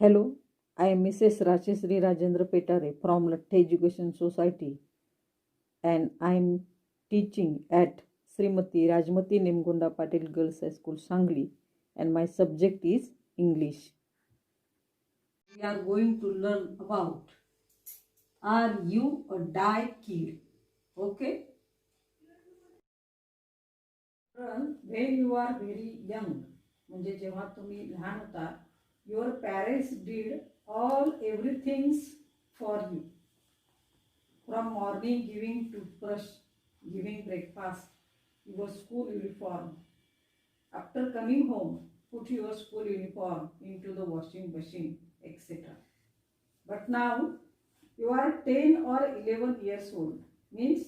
Hello, I am Mrs. Rachesri Rajendra Petare from Latte Education Society, and I am teaching at Srimati Rajmati Nimgunda Patil Girls High School, Sangli, and my subject is English. We are going to learn about Are you a die kid? Okay? When you are very young, म्हणजे जेव्हा तुम्ही लहान होता, your parents did all everything for you. From morning giving toothbrush, giving breakfast, your school uniform. After coming home, put your school uniform into the washing machine, etc. But now you are 10 or 11 years old, means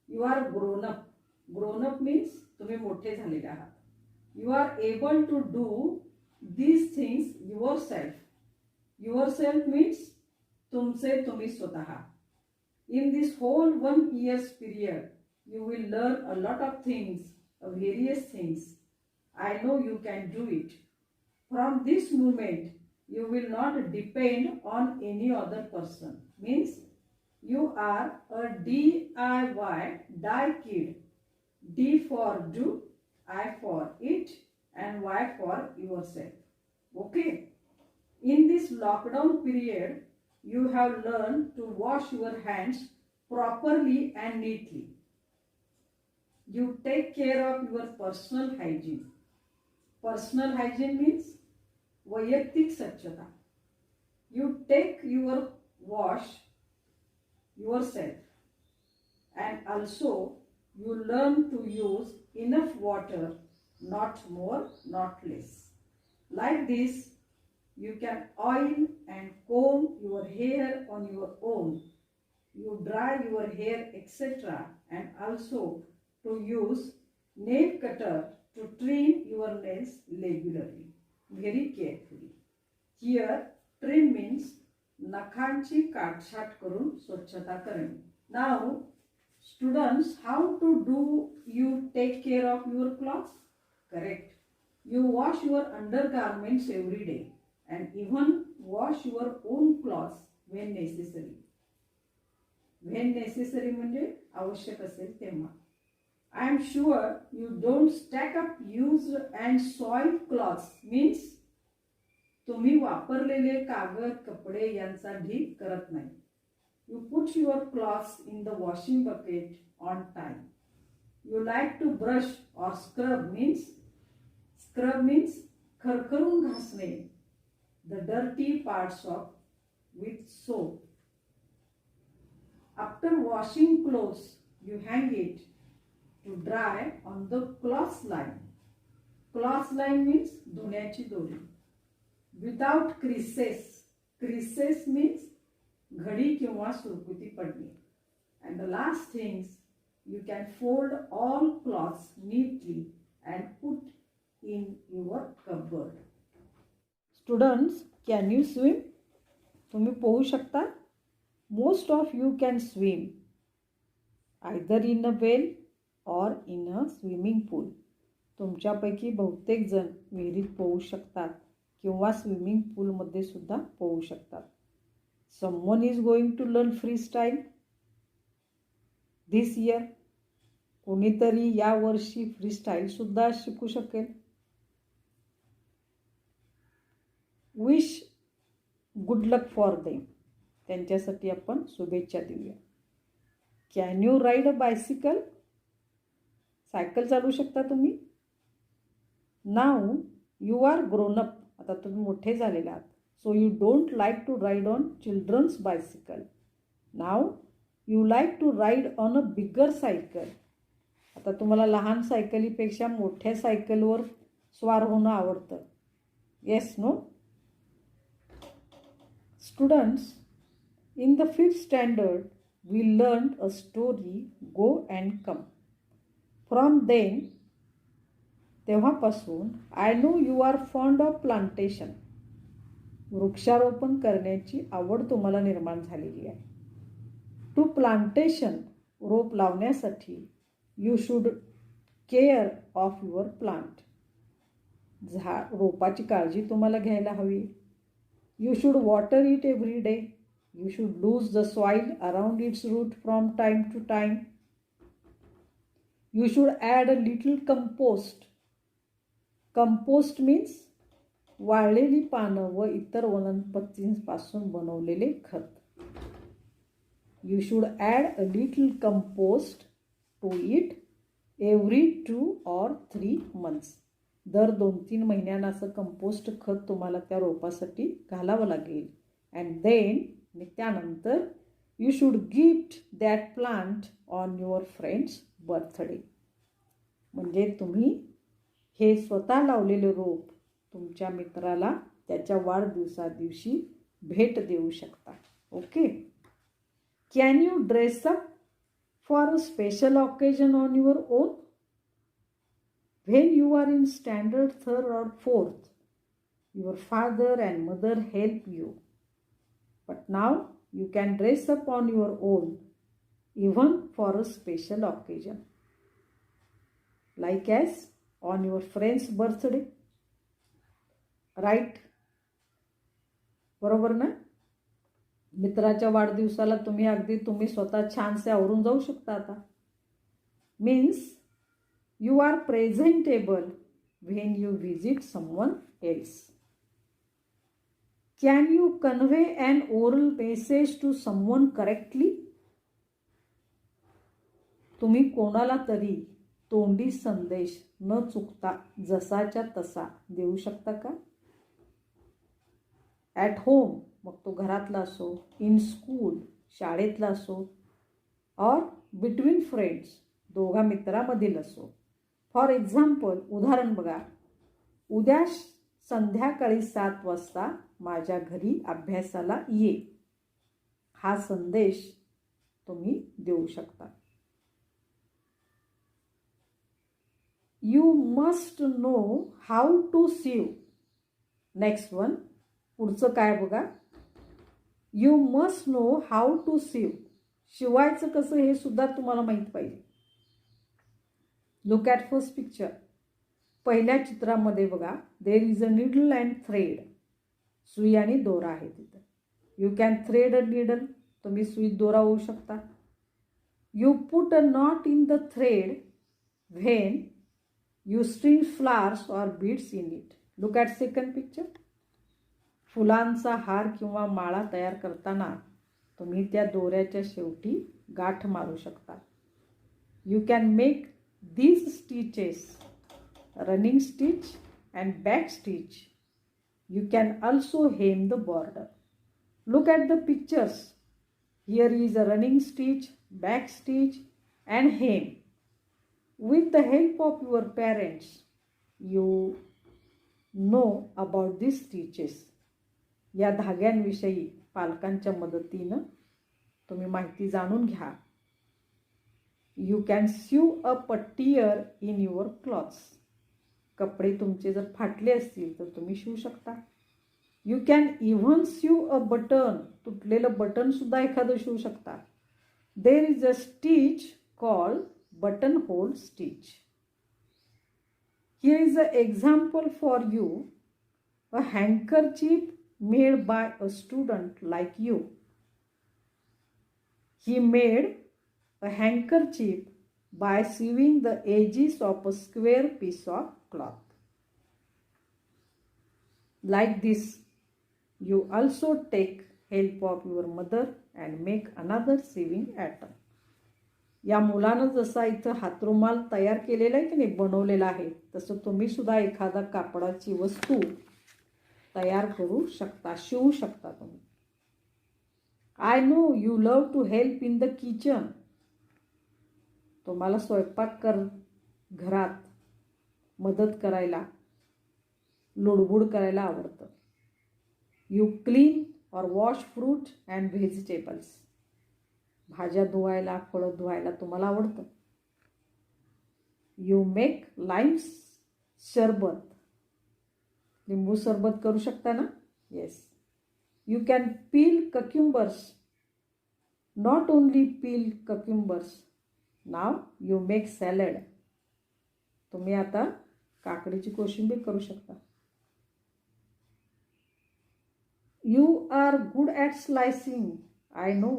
you are grown up. Grown up means तुम्ही मोठे झालेले आहात. You are able to do these things yourself. Yourself means तुमचे तुम्ही स्वतः. In this whole 1 year's period, you will learn a lot of things, various things. I know you can do it. From this moment, you will not depend on any other person. Means you are a DIY, die kid. D for do, I for it, and Y for yourself. Okay? In this lockdown period, you have learned to wash your hands properly and neatly. You take care of your personal hygiene. Personal hygiene means वैयक्तिक स्वच्छता. You take your wash yourself, and also you learn to use enough water, not more, not less. Like this, you can oil and comb your hair on your own. You dry your hair, etc. And also to use nail cutter to trim your nails regularly, very carefully. Here, trim means नखांची काटछाट करून स्वच्छता करणे. Now, students, how to do you take care of your clothes? Correct. You wash your undergarments every day and even wash your own clothes when necessary. When necessary म्हणजे आवश्यक असेल तेव्हा. I am sure you don't stack up used and soiled clothes. Means तुम्ही वापरलेले कागद कपडे यांचा ढीग करत नाही. You put your clothes in the washing bucket on time. You like to brush or scrub means खरखरून घासणे the dirty parts of with soap. After washing clothes, you hang it to dry on the cloth line. Cloth line means धुण्याची दोरी. Without creases. Creases means घडी किंवा सुरकुती पडणे. And the last things, you can fold all cloths neatly and put in your cupboard. Students, can you swim? तुम्ही पोहू शकता? Most of you can swim either in a well or in a swimming pool. तुमच्यापैकी बहुतेक जण विहिरीत पोहू शकतात किंवा स्विमिंग पूलमध्ये सुद्धा पोहू शकतात. Someone is going to learn freestyle this year. कोणीतरी या वर्षी फ्रीस्टाईल सुद्धा शिकू शकेल. Wish good luck for them. त्यांच्यासाठी आपण शुभेच्छा देऊया. Can you ride a bicycle? Cycle चालवू शकता तुम्ही? Now you are grown up. आता तुम्ही मोठे झालेले आहात. So you don't like to ride on children's bicycle. Now you like to ride on a bigger cycle. आता तुम्हाला लहान सायकलीपेक्षा मोठ्या सायकलवर स्वार होणं आवडतं. Yes no? Students, in the 5th standard, we learned a story, Go and Come. From then, तेव्हापासून, I know you are fond of plantation. वृक्षारोपण करण्याची आवड तुम्हाला निर्माण झालेली आहे. To plantation, रोप लावण्यासाठी, you should care of your plant. रोपाची काळजी तुम्हाला घ्यायला हवी. You should water it every day. You should lose the soil around its root from time to time. You should add a little compost. Compost means वाळलेली पानं व इतर वनस्पतींपासून बनवलेले खत. You should add a little compost to it every 2 or 3 months. दर 2-3 महिन्यांना असं compost खत तुम्हाला त्या रोपासाठी घालावं लागेल. अँड देन त्यानंतर you should gift that plant on your friends birthday. म्हणजे तुम्ही हे स्वतः लावलेले रोप तुमच्या मित्राला त्याच्या वाढदिवसादिवशी भेट देऊ शकता. Okay. Can you dress up for a special occasion on your on? When you are in standard 3rd or 4th, your father and mother help you. But now you can dress up on your own, even for a special occasion. Like as on your friend's birthday. Right? बरोबर ना? मित्राच्या वाढदिवसाला तुम्ही स्वतः छानसे आवरून जाऊ शकता आता. Means you are presentable when you visit someone else. Can you convey an oral message to someone correctly? तुम्ही कोणाला तरी तोंडी संदेश न चुकता जसाच्या तसा देऊ शकता का? ॲट होम, मग तो घरातला असो, इन स्कूल शाळेतला असो, और बिटवीन फ्रेंड्स दोघा मित्रामधील असो. फॉर एक्झाम्पल, उदाहरण बघा, उद्या संध्याकाळी 7 वाजता माझ्या घरी अभ्यासाला ये. हा संदेश तुम्ही देऊ शकता. You must know how to sew. Next one, पुढचं काय बघा. You must know how to sew. शिवायचं कसं हे सुद्धा तुम्हाला माहीत पाहिजे. Look at first picture. पहिल्या चित्रामध्ये बघा, there is a needle and thread. सुई आणि दोरा आहे तिथं. You can thread a needle. तुम्ही सुईत दोरा होऊ शकता. You put a knot in the thread when you string flowers or beads in it. Look at second picture. फुलांचा हार किंवा माळा तयार करताना तुम्ही त्या दोऱ्याच्या शेवटी गाठ मारू शकता. You can make these stitches, running stitch and back stitch. You can also hem the border. Look at the pictures. Here is a running stitch, back stitch and hem. With the help of your parents, you know about these stitches. या धाग्यांविषयी पालकांच्या मदतीनं तुम्ही माहिती जाणून घ्या. You can sew up a tear in your clothes. कपडे तुमचे जर फाटले असतील तर तुम्ही शिवू शकता. You can even sew a button. तुटलेलं बटन सुद्धा एखादं शिवू शकता. There is a stitch called buttonhole stitch. Here is an example for you. A handkerchief made by a student like you. He made a handkerchief by sewing the edges of a square piece of cloth. Like this, you also take help of your mother and make another sewing atom. या मुलानं जसा इथं हातरुमाल तयार केलेला आहे की नाही, बनवलेला आहे, तसं तुम्ही सुद्धा एखादा कापडाची वस्तू तयार करू शकता, शिवू शकता तुम्ही. I know you love to help in the kitchen. तुम्हाला स्वयंपाक घरात मदत करायला, लुडबुड करायला आवडतं. यू क्लीन और वॉश फ्रूट अँड व्हेजिटेबल्स. भाज्या धुवायला, फळं धुवायला तुम्हाला आवडतं. यू मेक लाईम्स सरबत. लिंबू सरबत करू शकता ना? Yes. You can peel cucumbers. Not only peel cucumbers, now you make salad. तुम्ही आता काकडीची कोशिंबीर करू शकता. You are good at slicing. I know.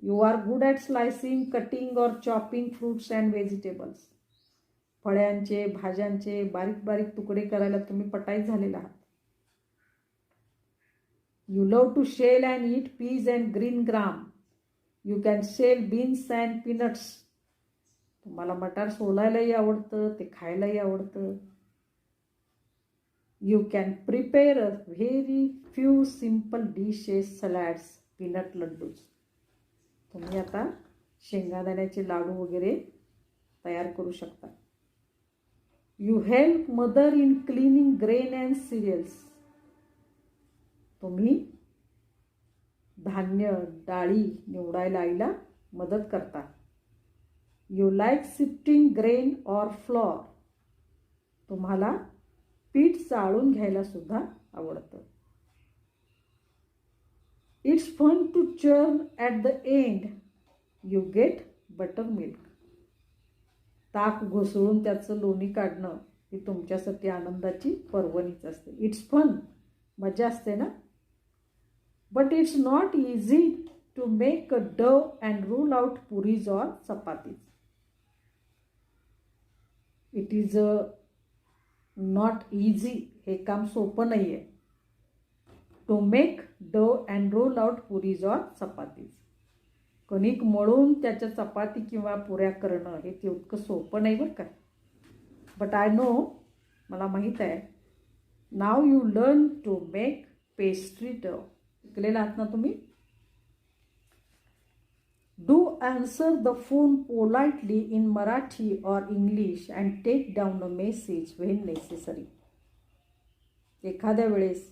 You are good at slicing, cutting और चॉपिंग फ्रूट्स अँड व्हेजिटेबल्स. फळ्यांचे, भाज्यांचे बारीक बारीक तुकडे करायला तुम्ही पटाईत झालेला आहात. You love to shell and eat peas and green gram. You can shell beans and peanuts. तुम्हाला मटार सोलायलाही आवडतं, ते खायलाही आवडतं. You can prepare a very few simple dishes, salads, peanut laddus. तुम्ही आता शेंगादाण्याचे लाडू वगैरे तयार करू शकता. You help mother in cleaning grain and cereals. तुम्ही धान्य, डाळी निवडायला आईला मदत करता. You like sifting grain or flour. तुम्हाला पीठ चाळून घ्यायला सुद्धा आवडतं. It's fun to churn at the end. You get buttermilk. ताक घुसळून त्याचं लोणी काढणं ही तुमच्यासाठी आनंदाची पर्वणीच असते. इट्स फन, मजा असते ना. But it's not easy to make a dough and roll out puris or chapatis. It is not easy. हे काम सोपं नाही आहे. To make dough and roll out puris or chapatis. कणिक मळून त्याच्या चपाती किंवा पुऱ्या करणं हे तितकं सोपं नाही बरं का. But I know, मला माहीत आहे. Now you learn to make pastry dough. शिकलेला आहात ना तुम्ही. Do answer the phone politely in Marathi और English and take down a message when necessary. एखाद्या वेळेस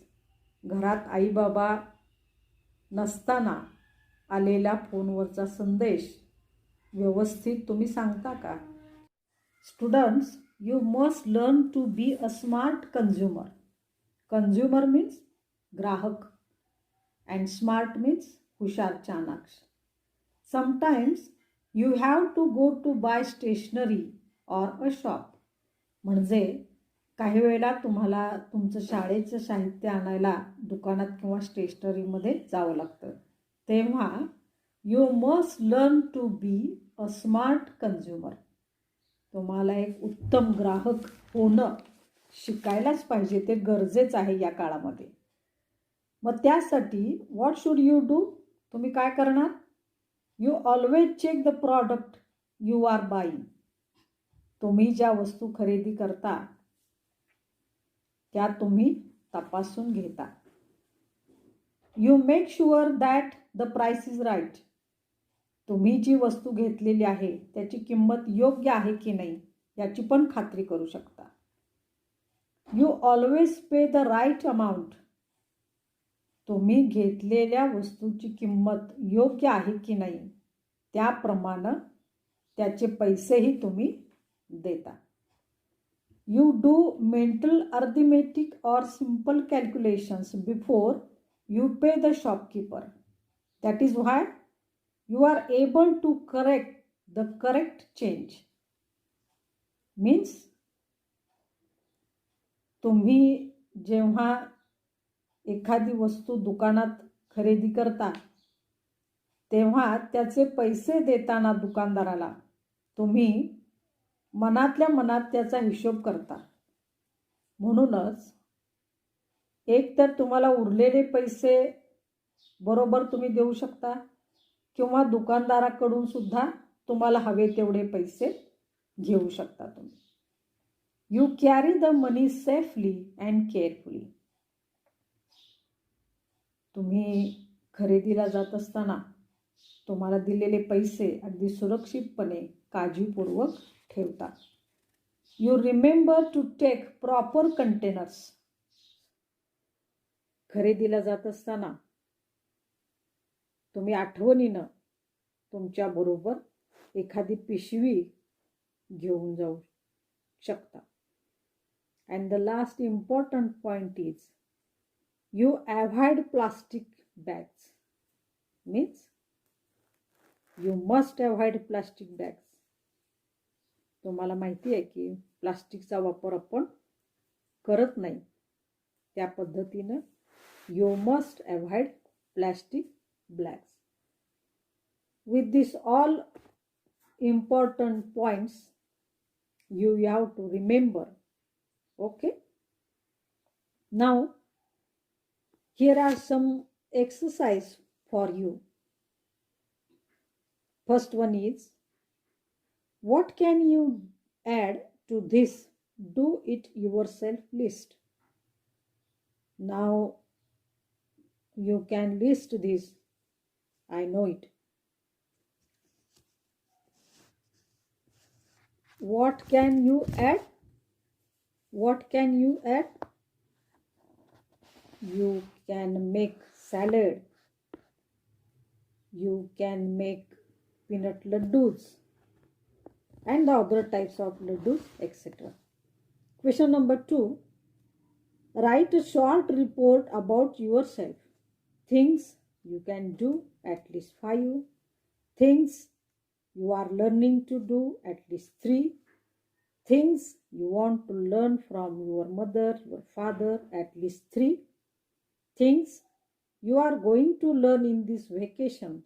घरात आई बाबा नसताना आलेला फोनवरचा संदेश व्यवस्थित तुम्ही सांगता का. Students, you must learn to be a smart consumer. Consumer means ग्राहक. And smart means हुशार, चाणाक्ष. Sometimes you have to go to buy stationery or a shop. म्हणजे काही वेळेला तुम्हाला तुमचं शाळेचं साहित्य आणायला दुकानात किंवा स्टेशनरीमध्ये जावं लागतं. तेव्हा you must learn to be a smart consumer. तुम्हाला एक उत्तम ग्राहक होणं शिकायलाच पाहिजे. ते गरजेचं आहे या काळामध्ये. मग त्यासाठी व्हॉट शुड यू डू. तुम्ही काय करणार. You always check the product you are buying. तुम्ही ज्या वस्तू खरेदी करता त्या तुम्ही तपासून घेता. You make sure that the price is right. तुम्ही जी वस्तू घेतलेली आहे त्याची किंमत योग्य आहे की नाही याची पण खात्री करू शकता. You always pay the right amount. तुम्ही घेतलेल्या वस्तूची किंमत योग्य आहे की नाही त्याप्रमाणे त्याचे पैसेही तुम्ही देता. यू डू मेंटल अर्थमेटिक और simple calculations before you pay the shopkeeper. That is why you are able to correct the correct change. Means तुम्ही जेव्हा एखादी वस्तू दुकानात खरेदी करता तेव्हा त्याचे पैसे देताना दुकानदाराला तुम्ही मनातल्या मनात त्याचा हिशोब करता. म्हणूनच एक तर तुम्हाला उरलेले पैसे बरोबर तुम्ही देऊ शकता किंवा दुकानदाराकडून सुद्धा तुम्हाला हवे तेवढे पैसे घेऊ शकता तुम्ही. You carry the money safely and carefully. तुम्ही खरेदीला जात असताना तुम्हाला दिलेले पैसे अगदी सुरक्षितपणे काळजीपूर्वक ठेवता. You remember to take proper containers. खरेदीला जात असताना तुम्ही आठवणीनं तुमच्याबरोबर एखादी पिशवी घेऊन जाऊ शकता. And the last important point is you avoid plastic bags. Means you must avoid plastic bags. तुम्हाला माहिती आहे की प्लास्टिकचा वापर आपण करत नाही. त्या पद्धतीनं You must avoid plastic bags. With these all important points, you have to remember. Okay? Now, here are some exercise for you. First one is, what can you add to this do it yourself list? Now you can list this. I know it. What can you add? What can you add? You can make salad. You can make peanut laddus and the other types of laddus, etc. Question number 2. Write a short report about yourself. Things you can do, at least 5. Things you are learning to do, at least 3. Things you want to learn from your mother, your father, at least 3. Things you are going to learn in this vacation.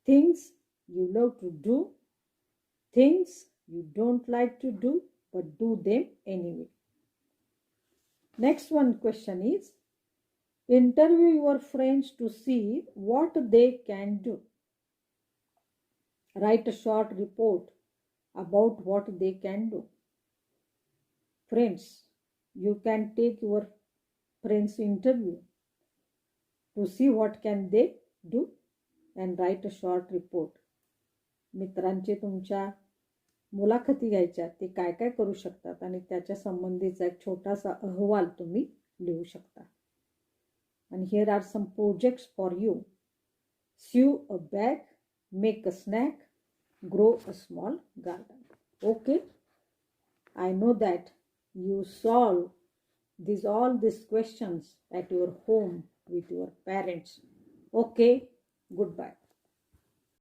Things you love to do. Things you don't like to do, but do them anyway. Next one question is, interview your friends to see what they can do. Write a short report about what they can do. Friends, you can take your friends interview to see what can they do and write a short report. मित्रांचे तुमच्या मुलाखती घ्यायच्या, ते काय काय करू शकतात आणि त्याच्या संबंधीचा एक छोटासा अहवाल तुम्ही लिहू शकता. And here are some projects for you. Sew a bag, make a snack, grow a small garden. Okay? I know that you solve all these questions at your home with your parents. Okay? Goodbye.